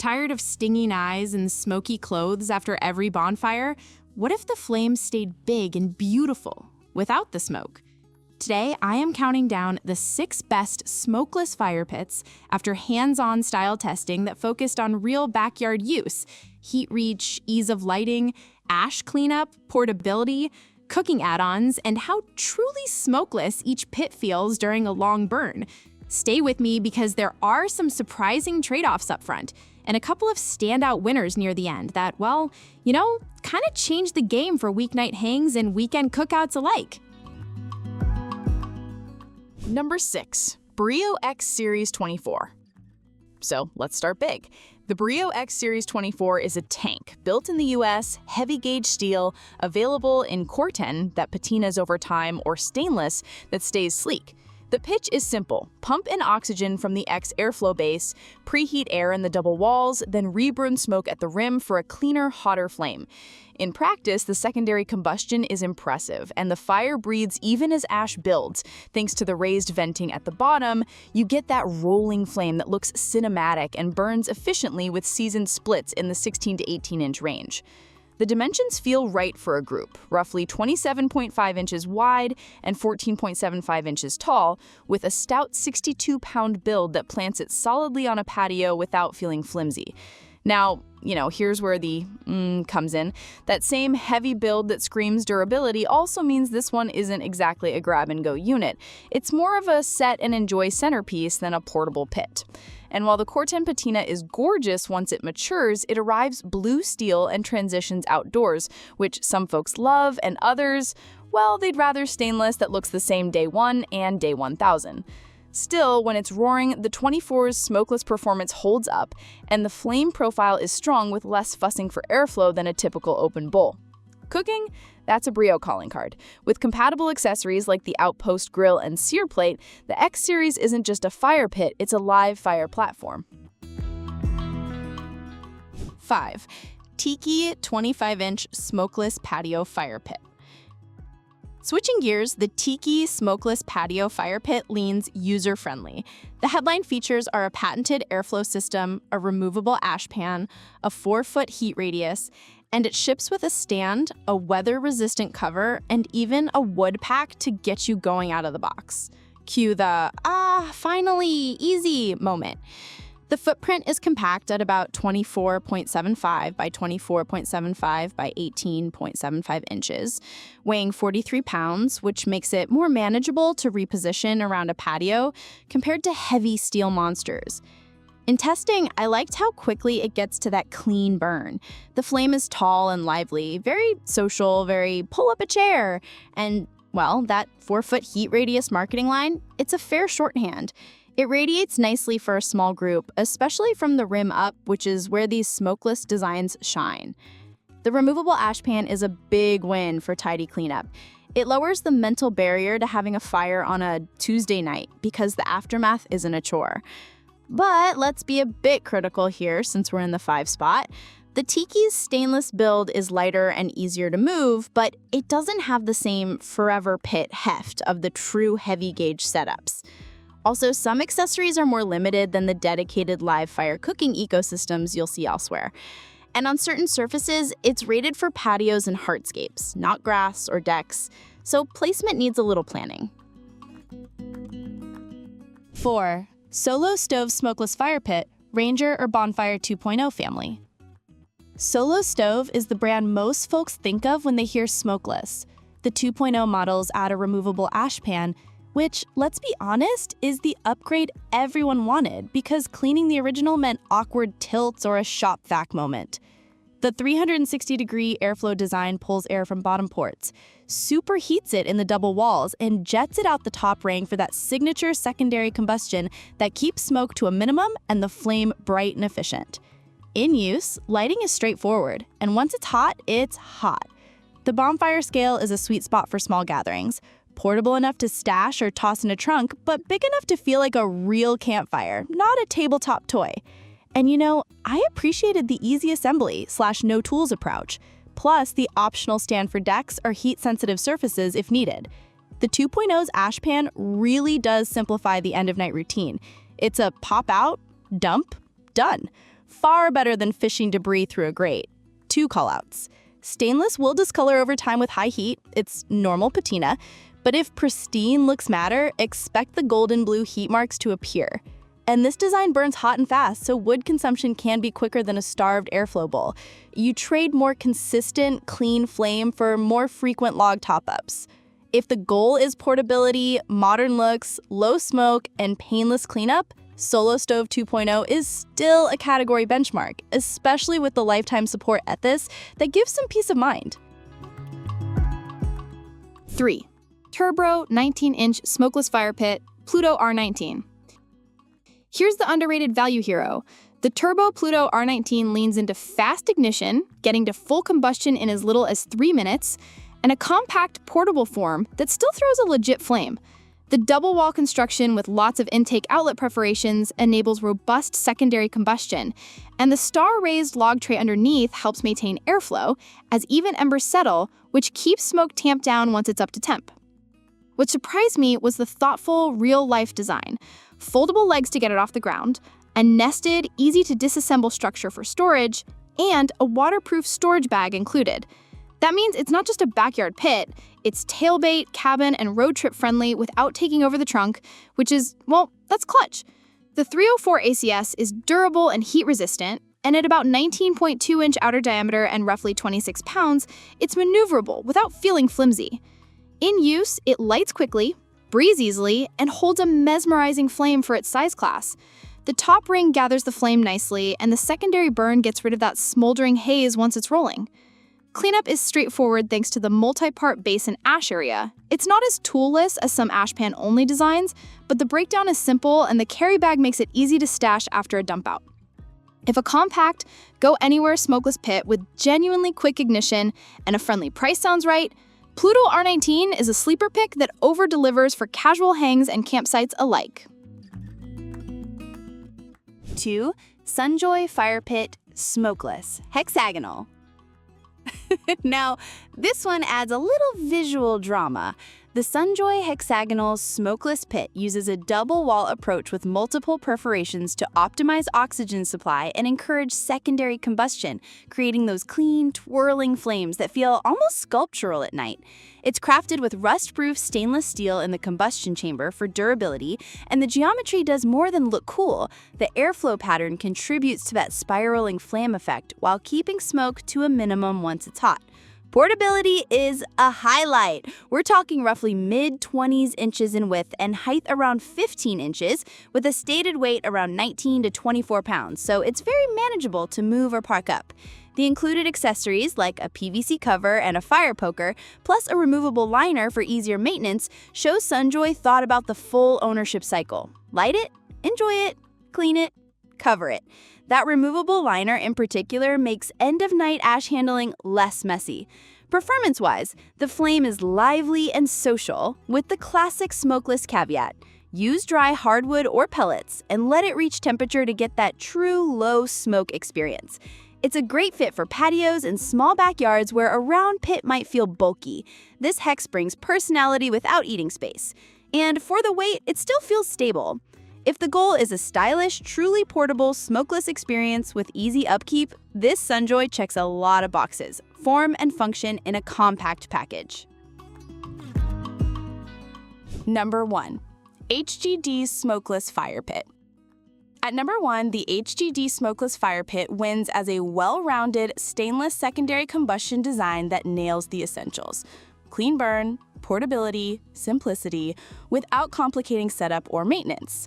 Tired of stinging eyes and smoky clothes after every bonfire? What if the flames stayed big and beautiful without the smoke? Today, I am counting down the 6 best smokeless fire pits after hands-on style testing that focused on real backyard use, heat reach, ease of lighting, ash cleanup, portability, cooking add-ons, and how truly smokeless each pit feels during a long burn. Stay with me because there are some surprising trade-offs up front, and a couple of standout winners near the end that, well, kind of changed the game for weeknight hangs and weekend cookouts alike. Number 6. Breeo X Series 24. So let's start big. The Breeo X Series 24 is a tank built in the US, heavy gauge steel, available in corten that patinas over time or stainless that stays sleek. The pitch is simple. Pump in oxygen from the X airflow base, preheat air in the double walls, then reburn smoke at the rim for a cleaner, hotter flame. In practice, the secondary combustion is impressive, and the fire breathes even as ash builds. Thanks to the raised venting at the bottom, you get that rolling flame that looks cinematic and burns efficiently with seasoned splits in the 16 to 18-inch range. The dimensions feel right for a group, roughly 27.5 inches wide and 14.75 inches tall, with a stout 62-pound build that plants it solidly on a patio without feeling flimsy. Now, here's where the comes in. That same heavy build that screams durability also means this one isn't exactly a grab-and-go unit. It's more of a set-and-enjoy centerpiece than a portable pit. And while the corten patina is gorgeous once it matures, it arrives blue steel and transitions outdoors, which some folks love and others, well, they'd rather stainless that looks the same day 1 and day 1000. Still, when it's roaring, the 24's smokeless performance holds up, and the flame profile is strong with less fussing for airflow than a typical open bowl. Cooking? That's a Breeo calling card. With compatible accessories like the Outpost grill and sear plate, the X Series isn't just a fire pit, it's a live fire platform. 5. TIKI 25-inch Smokeless Patio Fire Pit. Switching gears, the TIKI Smokeless Patio Fire Pit leans user-friendly. The headline features are a patented airflow system, a removable ash pan, a 4-foot heat radius, and it ships with a stand, a weather-resistant cover, and even a wood pack to get you going out of the box. Cue the, finally, easy moment. The footprint is compact at about 24.75 by 24.75 by 18.75 inches, weighing 43 pounds, which makes it more manageable to reposition around a patio compared to heavy steel monsters. In testing, I liked how quickly it gets to that clean burn. The flame is tall and lively, very social, very pull up a chair. And, well, that 4-foot heat radius marketing line, it's a fair shorthand. It radiates nicely for a small group, especially from the rim up, which is where these smokeless designs shine. The removable ash pan is a big win for tidy cleanup. It lowers the mental barrier to having a fire on a Tuesday night because the aftermath isn't a chore. But let's be a bit critical here since we're in the 5 spot. The TIKI's stainless build is lighter and easier to move, but it doesn't have the same forever pit heft of the true heavy gauge setups. Also, some accessories are more limited than the dedicated live fire cooking ecosystems you'll see elsewhere. And on certain surfaces, it's rated for patios and hardscapes, not grass or decks, so placement needs a little planning. 4. Solo Stove Smokeless Fire Pit, Ranger or Bonfire 2.0 family. Solo Stove is the brand most folks think of when they hear smokeless. The 2.0 models add a removable ash pan, which, let's be honest, is the upgrade everyone wanted because cleaning the original meant awkward tilts or a shop vac moment. The 360-degree airflow design pulls air from bottom ports, superheats it in the double walls, and jets it out the top ring for that signature secondary combustion that keeps smoke to a minimum and the flame bright and efficient. In use, lighting is straightforward, and once it's hot. The Bonfire scale is a sweet spot for small gatherings, portable enough to stash or toss in a trunk, but big enough to feel like a real campfire, not a tabletop toy. And I appreciated the easy assembly / no tools approach, plus the optional stand for decks or heat-sensitive surfaces if needed. The 2.0's ash pan really does simplify the end-of-night routine. It's a pop out, dump, done. far better than fishing debris through a grate. 2 callouts. Stainless will discolor over time with high heat. It's normal patina. But if pristine looks matter, expect the golden blue heat marks to appear. And this design burns hot and fast, so wood consumption can be quicker than a starved airflow bowl. You trade more consistent, clean flame for more frequent log top-ups. If the goal is portability, modern looks, low smoke, and painless cleanup, Solo Stove 2.0 is still a category benchmark, especially with the lifetime support ethos that gives some peace of mind. 3. TURBRO 19-inch Smokeless Fire Pit, Pluto R19. Here's the underrated value hero. The Turbo Pluto R19 leans into fast ignition, getting to full combustion in as little as 3 minutes, and a compact, portable form that still throws a legit flame. The double wall construction with lots of intake outlet perforations enables robust secondary combustion, and the star-raised log tray underneath helps maintain airflow as even embers settle, which keeps smoke tamped down once it's up to temp. What surprised me was the thoughtful, real-life design. Foldable legs to get it off the ground, a nested, easy-to-disassemble structure for storage, and a waterproof storage bag included. That means it's not just a backyard pit, it's tailbait, cabin, and road trip friendly without taking over the trunk, which is, well, that's clutch. The 304 ACS is durable and heat resistant, and at about 19.2-inch outer diameter and roughly 26 pounds, it's maneuverable without feeling flimsy. In use, it lights quickly, breathes easily, and holds a mesmerizing flame for its size class. The top ring gathers the flame nicely, and the secondary burn gets rid of that smoldering haze once it's rolling. Cleanup is straightforward thanks to the multi-part base and ash area. It's not as toolless as some ash pan-only designs, but the breakdown is simple and the carry bag makes it easy to stash after a dump out. If a compact, go-anywhere smokeless pit with genuinely quick ignition and a friendly price sounds right, Pluto R19 is a sleeper pick that over-delivers for casual hangs and campsites alike. 2. Sunjoy Fire Pit Smokeless Hexagonal. Now, this one adds a little visual drama. The Sunjoy Hexagonal Smokeless Pit uses a double-wall approach with multiple perforations to optimize oxygen supply and encourage secondary combustion, creating those clean, twirling flames that feel almost sculptural at night. It's crafted with rust-proof stainless steel in the combustion chamber for durability, and the geometry does more than look cool. The airflow pattern contributes to that spiraling flame effect while keeping smoke to a minimum once it's hot. Portability is a highlight. We're talking roughly mid-20s inches in width and height around 15 inches, with a stated weight around 19 to 24 pounds, so it's very manageable to move or park up. The included accessories, like a PVC cover and a fire poker, plus a removable liner for easier maintenance, show Sunjoy thought about the full ownership cycle. Light it, enjoy it, clean it, cover it. That removable liner in particular makes end-of-night ash handling less messy. Performance-wise, the flame is lively and social, with the classic smokeless caveat. Use dry hardwood or pellets and let it reach temperature to get that true low smoke experience. It's a great fit for patios and small backyards where a round pit might feel bulky. This hex brings personality without eating space. And for the weight, it still feels stable. If the goal is a stylish, truly portable, smokeless experience with easy upkeep, this Sunjoy checks a lot of boxes, form and function in a compact package. Number 1. HGD Smokeless Fire Pit. At number 1, the HGD Smokeless Fire Pit wins as a well-rounded, stainless secondary combustion design that nails the essentials. Clean burn, portability, simplicity, without complicating setup or maintenance.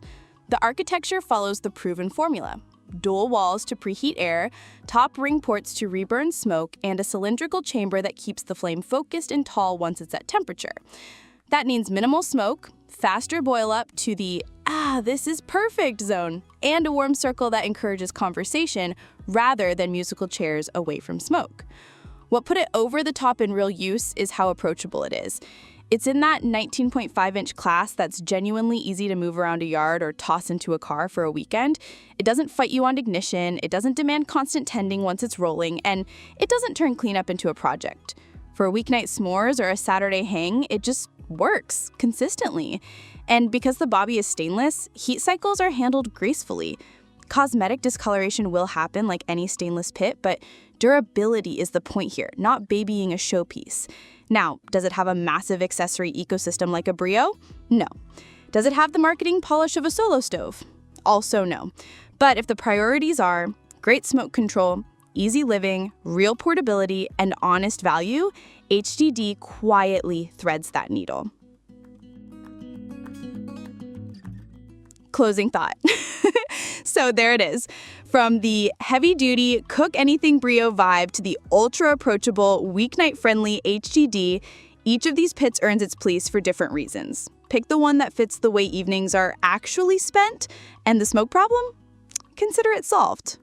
The architecture follows the proven formula: dual walls to preheat air, top ring ports to reburn smoke, and a cylindrical chamber that keeps the flame focused and tall once it's at temperature. That means minimal smoke, faster boil up to the this is perfect zone, and a warm circle that encourages conversation rather than musical chairs away from smoke. What put it over the top in real use is how approachable it is. It's in that 19.5-inch class that's genuinely easy to move around a yard or toss into a car for a weekend. It doesn't fight you on ignition, it doesn't demand constant tending once it's rolling, and it doesn't turn cleanup into a project. For a weeknight s'mores or a Saturday hang, it just works consistently. And because the bobby is stainless, heat cycles are handled gracefully. Cosmetic discoloration will happen like any stainless pit, but durability is the point here, not babying a showpiece. Now, does it have a massive accessory ecosystem like a Breeo? No. Does it have the marketing polish of a solo stove? Also no. But if the priorities are great smoke control, easy living, real portability, and honest value, HGD quietly threads that needle. Closing thought. So there it is. From the heavy-duty, cook-anything Breeo vibe to the ultra-approachable, weeknight-friendly HGD, each of these pits earns its place for different reasons. Pick the one that fits the way evenings are actually spent, and the smoke problem? Consider it solved.